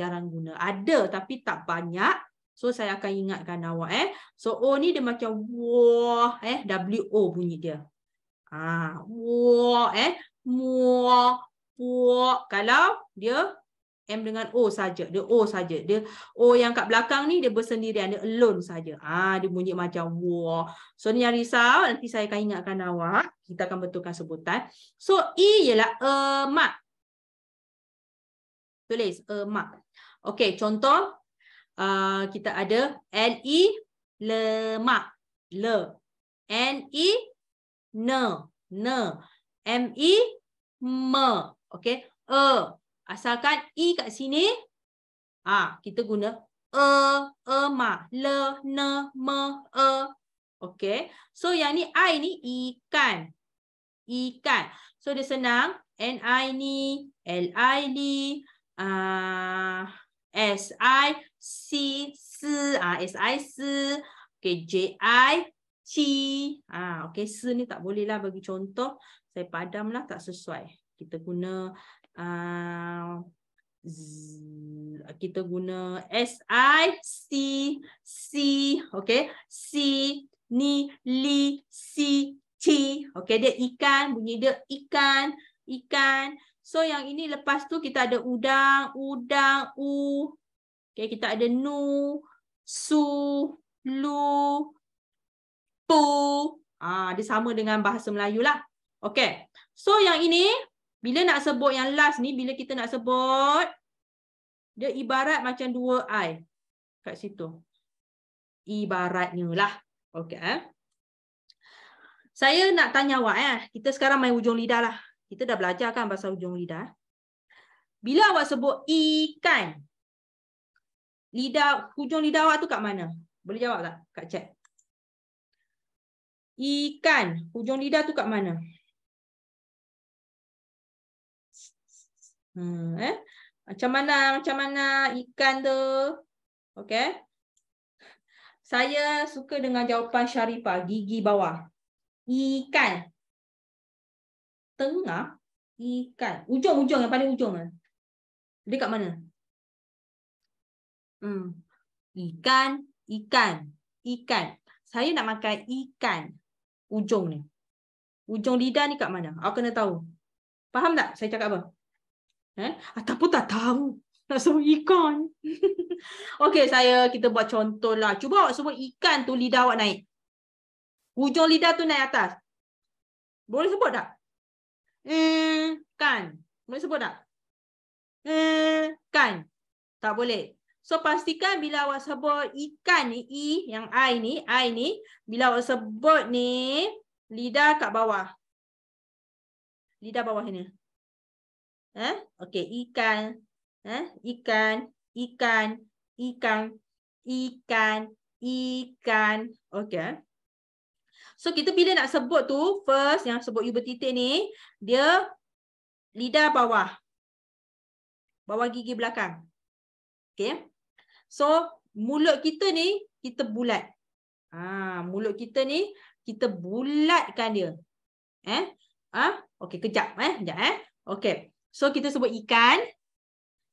Ada tapi tak banyak. So saya akan ingatkan awak So O ni dia macam wo, W-O bunyi dia. Wo, mo, po. Kalau dia M dengan O saja, dia O saja. Dia O yang kat belakang ni dia bersendirian, dia alone saja. Dia bunyi macam wo. So ni yang risau, nanti saya akan ingatkan awak. Kita akan betulkan sebutan. So I ialah emak. Tulis emak. Okey, contoh kita ada L-I lemak, le. N-I ne, M-I me. Okey, asalkan I kat sini, kita guna emak, le, ne, me, Okey. So yang ni I ni ikan. So dia senang. N-I ni, L-I ni, S-I, C, S-I, C. Okey, J-I, C. Okey, C ni tak boleh lah bagi contoh. Saya padam lah, tak sesuai. Kita guna kita guna S-I-C, C. Okey, C, ni, li, si, ci. Okey, dia ikan. Bunyi dia ikan. So yang ini lepas tu kita ada udang, u. Okey, kita ada nu, su, lu, pu. Dia sama dengan bahasa Melayu lah. Okey. So yang ini bila nak sebut yang last ni, bila kita nak sebut, dia ibarat macam 2 I kat situ. Ibaratnya lah. Okey. Saya nak tanya awak kita sekarang main hujung lidah lah. Kita dah belajar kan pasal hujung lidah. Bila awak sebut ikan, hujung lidah awak tu kat mana? Boleh jawab tak kat chat? Ikan, hujung lidah tu kat mana? Macam mana ikan tu? Okey. Saya suka dengan jawapan Syarifah, gigi bawah. Ikan. Tengah, ikan. Ujung-ujung, yang paling ujung. Dia kat mana? Ikan. Saya nak makan ikan. Ujung ni. Ujung lidah ni kat mana? Awak kena tahu. Faham tak saya cakap apa? Ataupun tak tahu. Nak sebut ikan. Okey, kita buat contoh lah. Cuba awak sebut ikan tu, lidah awak naik. Ujung lidah tu naik atas. Boleh sebut tak? Kan. Boleh sebut tak? Kan. Tak boleh. So pastikan bila awak sebut ikan ni, yang I ni, bila awak sebut ni, lidah kat bawah. Lidah bawah ni. Okey, ikan. Ikan. Okey. So kita bila nak sebut tu, first yang sebut U bertitik ni, dia lidah bawah. Bawah gigi belakang. Okey. So mulut kita ni kita bulat. Mulut kita ni kita bulatkan dia. Okey, kejap Okey. So kita sebut ikan.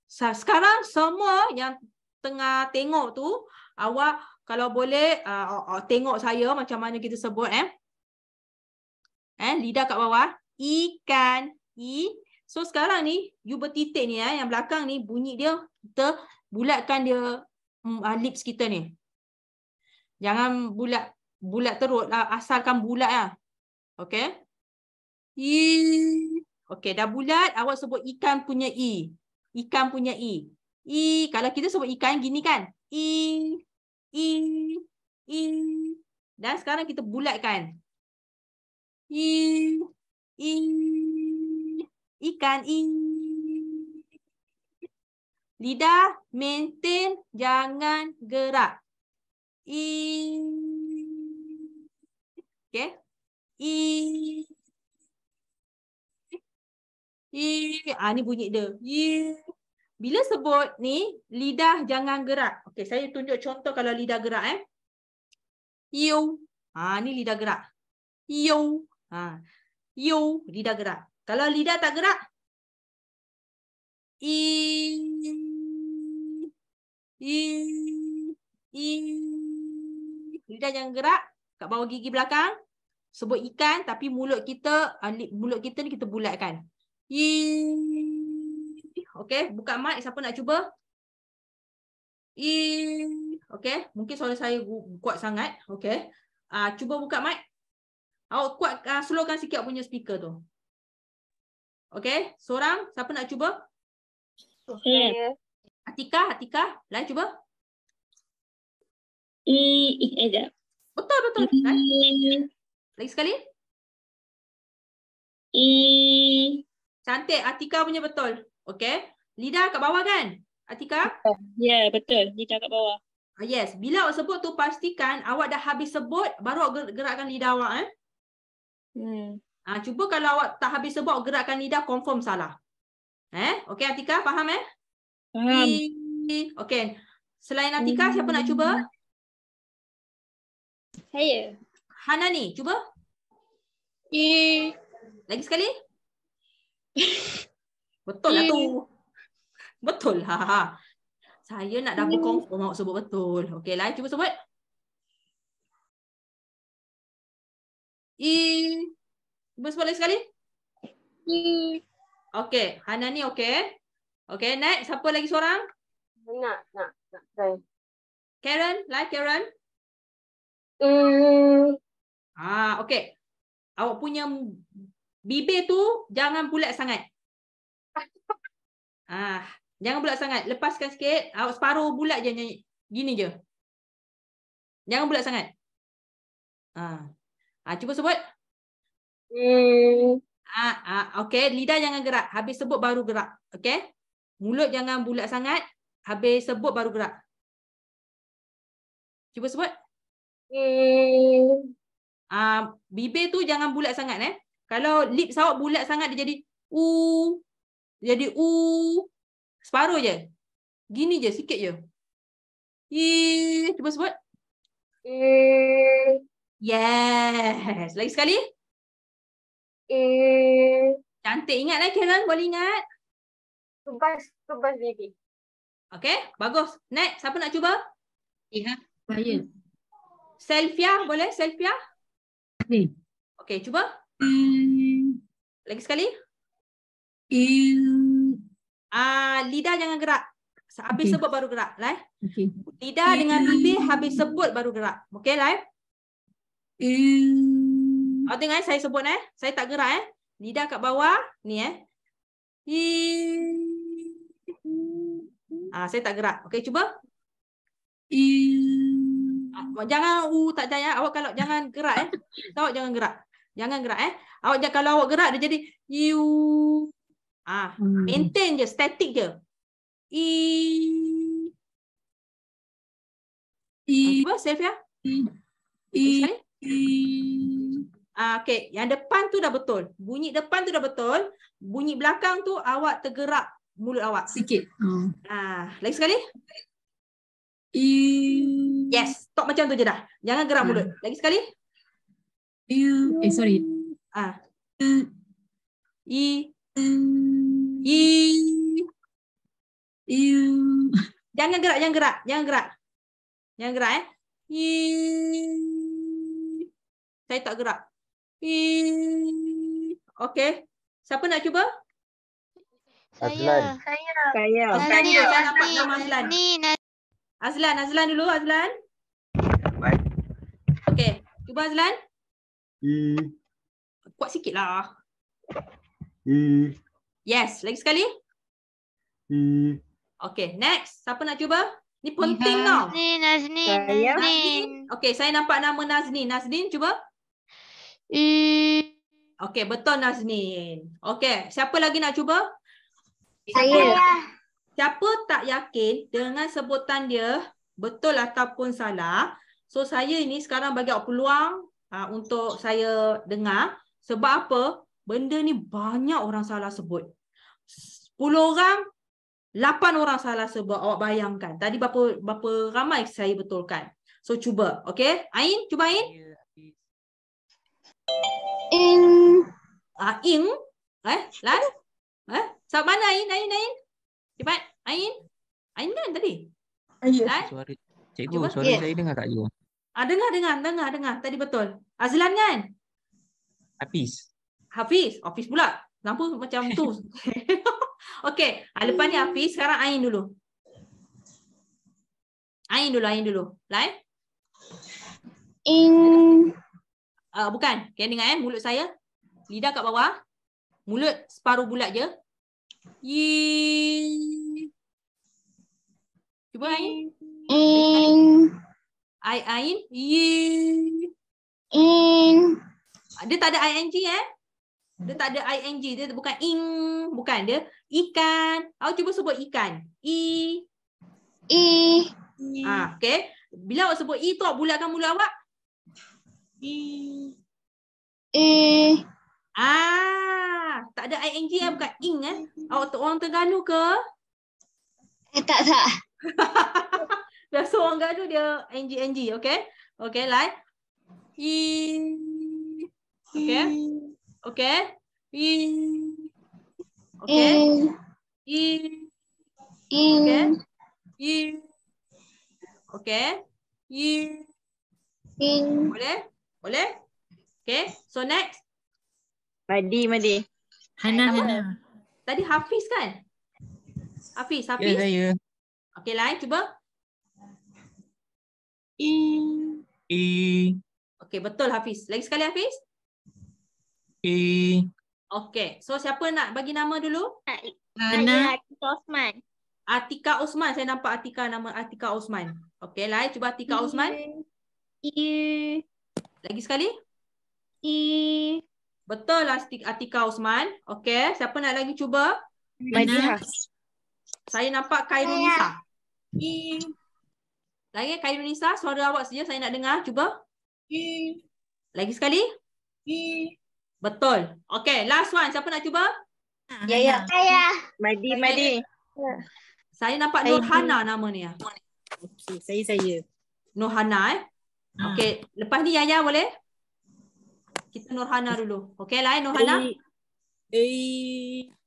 Sekarang semua yang tengah tengok tu, awak kalau boleh tengok saya macam mana kita sebut lidah kat bawah, ikan, So sekarang ni U bertitik ni yang belakang ni bunyi dia, kita bulatkan dia lips kita ni. Jangan bulat teruk lah, asalkan bulat lah. Okey. Okey, dah bulat, awak sebut ikan punya i. Ikan punya i. Kalau kita sebut ikan gini kan? Dan sekarang kita bulatkan. Ikan Lidah maintain, jangan gerak. Okey. Ni bunyi dia. Bila sebut ni, lidah jangan gerak. Okey, saya tunjuk contoh kalau lidah gerak Yo. Ni lidah gerak. Yo. Yo, lidah gerak. Kalau lidah tak gerak, lidah jangan gerak. Kat bawah gigi belakang, sebut ikan tapi mulut kita ni kita bulatkan. Okey, buka mic, siapa nak cuba? Okey, mungkin suara saya kuat sangat. Okey. Cuba buka mic. Awak kuat, slowkan sikit punya speaker tu. Okey, seorang siapa nak cuba? Atika, lain cuba. Betul. Lagi sekali. Cantik, Atika punya betul. Okey. Lidah kat bawah kan? Atika? Ya, betul. Lidah kat bawah. Yes. Bila awak sebut tu, pastikan awak dah habis sebut, baru awak gerakkan lidah awak. Cuba kalau awak tak habis sebut, gerakkan lidah, confirm salah. Okey, Atika, faham Faham. Okey. Selain Atika, siapa nak cuba? Saya. Hanani, cuba. Lagi sekali. Betul lah tu. Betul lah. Saya nak double confirm awak sebut betul. Okey, lain cuba sebut. Cuba sebut lagi sekali. Okey, Hanani okey. Okey, next. Siapa lagi seorang? Nak. Karen, lain Karen. Okey. Awak punya bibir tu jangan bulat sangat. Jangan bulat sangat. Lepaskan sikit. Awak separuh bulat je nyanyi. Gini je. Jangan bulat sangat. Cuba sebut. Okey, lidah jangan gerak. Habis sebut baru gerak. Okey? Mulut jangan bulat sangat. Habis sebut baru gerak. Cuba sebut. Bibir tu jangan bulat sangat Kalau lips awak bulat sangat dia jadi jadi separuh je. Gini je, sikit je. Cuba sebut. Yes. Lagi sekali. Cantik. Ingat Karen, boleh ingat. Tubas bibir. Okey, bagus. Next, siapa nak cuba? Saya. Selfia, boleh? Selfia? Okey, cuba. Lagi sekali. Lidah jangan gerak. Habis sebut baru gerak. Lai. Lidah dengan bibir habis sebut baru gerak. Okey, Lai. Awak tengok saya sebut Saya tak gerak Lidah kat bawah ni saya tak gerak. Okey, cuba. Jangan tak jaya. Awak kalau jangan gerak Awak jangan gerak. Jangan gerak Awak kalau awak gerak dia jadi maintain je, static je. Cuba save ya. Sekali. Okey, yang depan tu dah betul. Bunyi depan tu dah betul. Bunyi belakang tu awak tergerak mulut awak sikit. Lagi sekali. Yes, stop macam tu je dah. Jangan gerak mulut. Lagi sekali. Sorry. Jangan gerak, jangan gerak, jangan gerak. Jangan gerak Saya tak gerak. Okey. Siapa nak cuba? Saya. Azlan dulu. Saya nampak nama Azlan. Azlan dulu, Azlan. Baik. Okey. Cuba Azlan. Kuat sikit lah. Yes. Lagi sekali. Okey. Next. Siapa nak cuba? Ni penting tau. Naznin. Okey. Saya nampak nama Naznin. Naznin cuba. Okey. Betul Naznin. Okey. Siapa lagi nak cuba? Saya. Siapa tak yakin dengan sebutan dia betul ataupun salah, so saya ini sekarang bagi awak peluang untuk saya dengar. Sebab apa? Benda ni banyak orang salah sebut. 10 orang, 8 orang salah sebut. Awak bayangkan. Tadi berapa ramai saya betulkan. So cuba. Okey. Ain, cuba Ain. Ing. Lan? Sampai mana Ain? Cepat. Ain kan tadi? Suara cikgu, suara saya dengar tak cikgu? Dengar. Tadi betul. Azlan kan? Hafiz pula. Kenapa macam tu? Okey. Lepas ni Hafiz, sekarang Ain dulu. Ain dulu. Lain? Bukan. Kena dengar mulut saya. Lidah kat bawah. Mulut separuh bulat je. Cuba Ain. Ain. Dia tak ada ing Dia tak ada ing. Dia bukan ing. Bukan. Dia ikan. Awak cuba sebut ikan. Okey. Bila awak sebut tu awak bulatkan mulut awak. Tak ada ing bukan ing Awak orang Terengganu ke? Tak. Biasa orang Terengganu dia ing. Okey. Okey, lain. Okey. Okey. Okey. Boleh? Okey. So next. Madi. Hana. Tadi Hafiz kan? Hafiz. Ya, saya. Okey, lain cuba. Okey, betul Hafiz. Lagi sekali Hafiz. Okey. So siapa nak bagi nama dulu? Hana. Atika Osman. Saya nampak nama Atika Osman. Okey, lain cuba Atika Osman. Lagi sekali. Betul lah Atika Osman. Okey, siapa nak lagi cuba? Madiha. Saya nampak Khairunisa. Lagi Khairunisa, suara awak saja saya nak dengar. Cuba. Lagi sekali. Betul. Okey, last one. Siapa nak cuba? Ya. Saya. Madi. Saya nampak Nurhana nama ni. Okay, saya. Nurhana Okey, lepas ni Yaya boleh? Kita Nurhana dulu. Okey, lain Nurhana.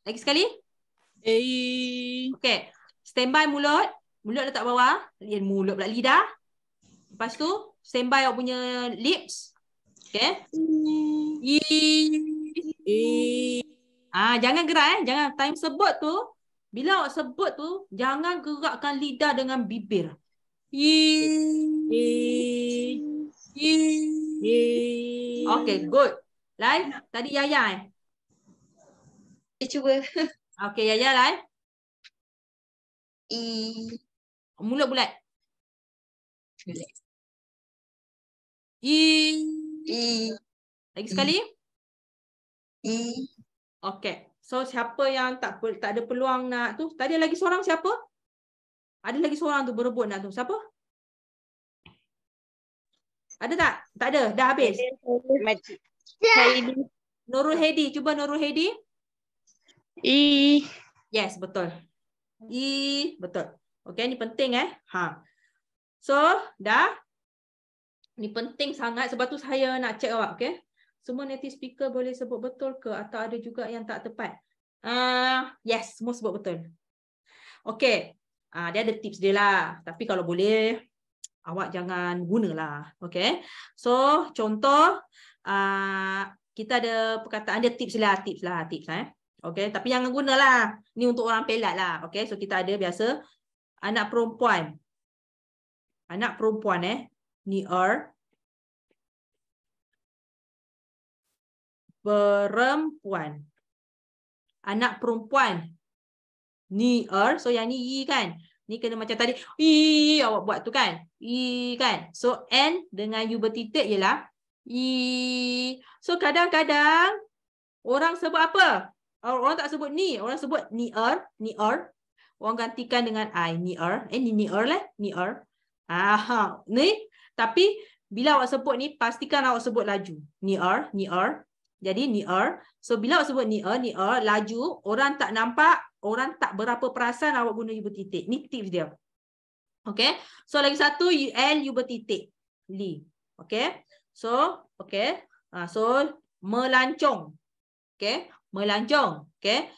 Lagi sekali. Okey. Standby mulut. Mulut letak bawah. Mulut pula lidah. Lepas tu standby awak punya lips. Okay. Jangan gerak jangan time sebut tu. Bila awak sebut tu, jangan gerakkan lidah dengan bibir. Okay, good. Lai, tadi Yaya Cuba. Okay, Yaya Lai. Mulut bulat. Lagi sekali. Okay. So siapa yang tak ada peluang nak tu? Tadi lagi seorang siapa? Ada lagi seorang tu berebut nak tu. Siapa? Ada tak? Tak ada. Dah habis. Nurul Hedi. Cuba Nurul Hedi. Yes, betul. Betul. Okay, ni penting So, dah. Ni penting sangat sebab tu saya nak check awak, okay? Semua native speaker boleh sebut betul ke atau ada juga yang tak tepat? Yes, semua sebut betul. Okay. Dia ada tips dia lah. Tapi kalau boleh, awak jangan gunalah. Okay. So, contoh, kita ada perkataan dia tips lah. Okay. Tapi jangan gunalah. Ni untuk orang pelat lah. Okay. So, kita ada biasa anak perempuan. Anak perempuan near. Perempuan. Anak perempuan. Near. So yang ni kan. Ni kena macam tadi. Awak buat tu kan. Kan. So N dengan U bertitik ialah So kadang-kadang orang sebut apa? Orang tak sebut ni. Orang sebut near. Orang gantikan dengan I. Near. Ni near lah. Near. Ni. Tapi bila awak sebut ni, pastikan awak sebut laju. Near. Jadi near. So bila awak sebut near, laju, orang tak nampak, orang tak berapa perasan awak guna U bertitik. Ni tips dia. Okay. So lagi satu L U bertitik. Li. Okay. So, okay. So melancong. Okay. Melancong. Okay.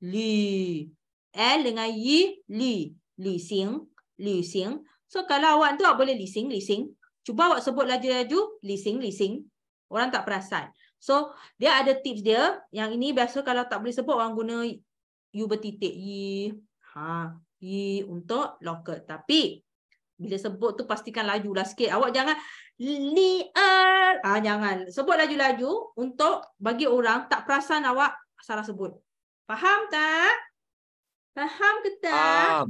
Li. L dengan Y, li. Li sing. So kalau awak tu awak boleh li sing. Cuba awak sebut laju-laju, li sing. Orang tak perasan. So, dia ada tips dia. Yang ini biasa kalau tak boleh sebut, orang guna U bertitik. Y untuk local. Tapi, bila sebut tu pastikan lajulah sikit. Awak jangan jangan. Sebut laju-laju untuk bagi orang tak perasan awak salah sebut. Faham tak? Faham ke tak?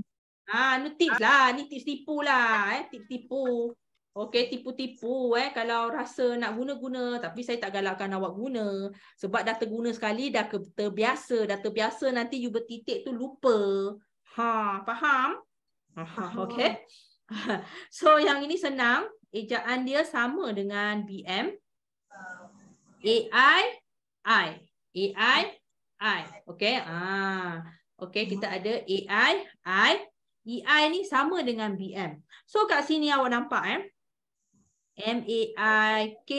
Ni tips lah. Ni tips tipu lah. Tips tipu. Okey, tipu-tipu kalau rasa nak guna-guna, tapi saya tak galakkan awak guna sebab dah terguna sekali, dah terbiasa nanti U bertitik tu lupa. Faham? Okey. So yang ini senang, ejaan dia sama dengan BM. AI. Okey. Okey, kita ada AI, EI ni sama dengan BM. So kat sini awak nampak MAIK,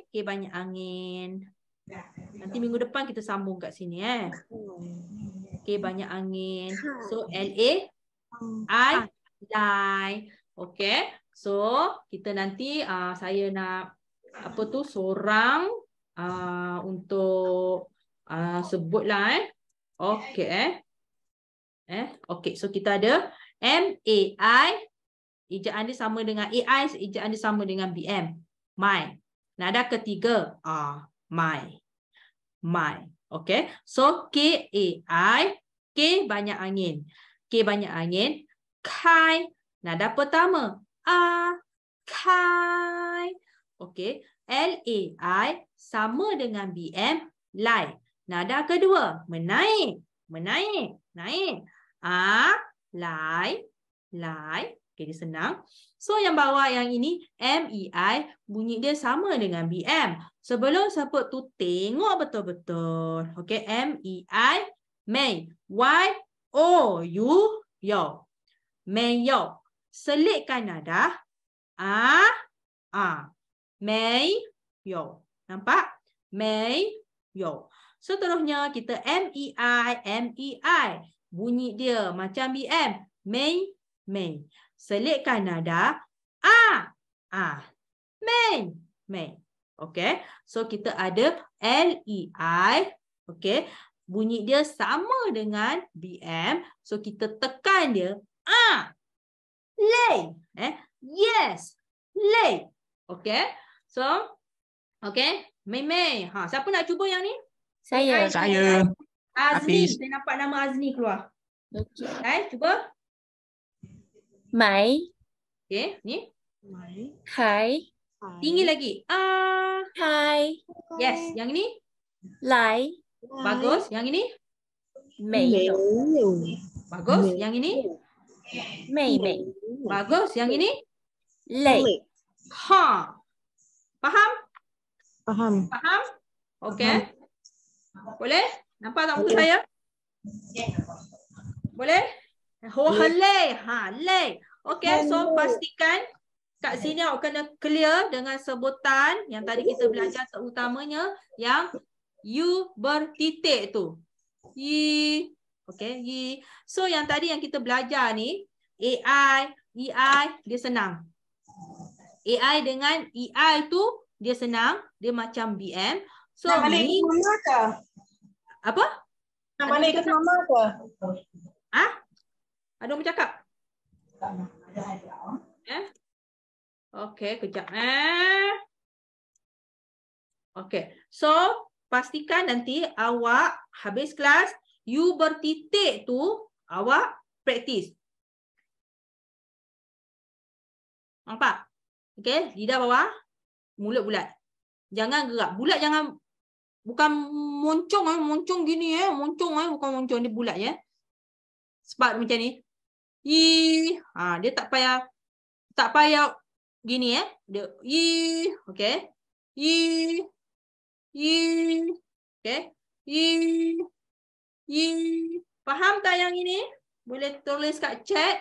K banyak angin. Nanti minggu depan kita sambung kat sini K banyak angin. So LA, I, lie. Okay. So kita nanti saya nak sorang untuk sebutlah Okay. Okay. So kita ada MAI. Ejaan dia sama dengan AI, ejaan dia sama dengan BM. My. Nada ketiga. My. Okay. So, KAI. K banyak angin. K banyak angin. Kai. Nada pertama. Kai. Okay. LAI sama dengan BM. Lai. Nada kedua. Menaik. Naik. Lai. Okay, dia senang. So, yang bawah yang ini, MEI, bunyi dia sama dengan BM. Sebelum sebut tu, tengok betul-betul. Okay, MEI, Mei. Y-O-U, yo. Mei, yo. Selitkan nada. Mei, yo. Nampak? Mei, yo. Seterusnya, kita MEI. Bunyi dia macam BM. Mei. Selitkan nada Mei. May. Okay. So kita ada L-E-I. Okay. Bunyi dia sama dengan BM. So kita tekan dia. Lay. Yes. Lay. Okay. So. Okay. May. Siapa nak cuba yang ni? Saya. Saya. Azni. Hafiz. Saya nampak nama Azni keluar. Okay. Cuba. Mai. Okay. Ni. Hai. Tinggi lagi. Hai. Yes. Yang ini. Lai. Bagus. Yang ini. Mei. Bagus. Yang ini. Mei. Bagus. Yang ini. Lei. Faham? Faham. Faham? Okey. Boleh? Nampak tak muka saya? Boleh? Lei. Lei. Okey, so pastikan kat sini awak kena clear dengan sebutan yang tadi kita belajar terutamanya yang U bertitik tu. Y. Okey, Y. So yang tadi yang kita belajar ni AI, EI dia senang. AI dengan EI tu dia senang, dia macam BM. So Nak balik ke mama ke? apa? Nak balik ke mama ke? Ada orang bercakap? Okey, kejap. Okey. So, pastikan nanti awak habis kelas, U bertitik tu awak praktis. Nampak? Okey, lidah bawah, mulut bulat. Jangan gerak. Bulat jangan, bukan moncong moncong gini moncong bukan moncong, dia bulat ya. Sebab macam ni. Dia tak payah gini dia okey. Okey. Faham tak yang ini? Boleh tulis kat chat.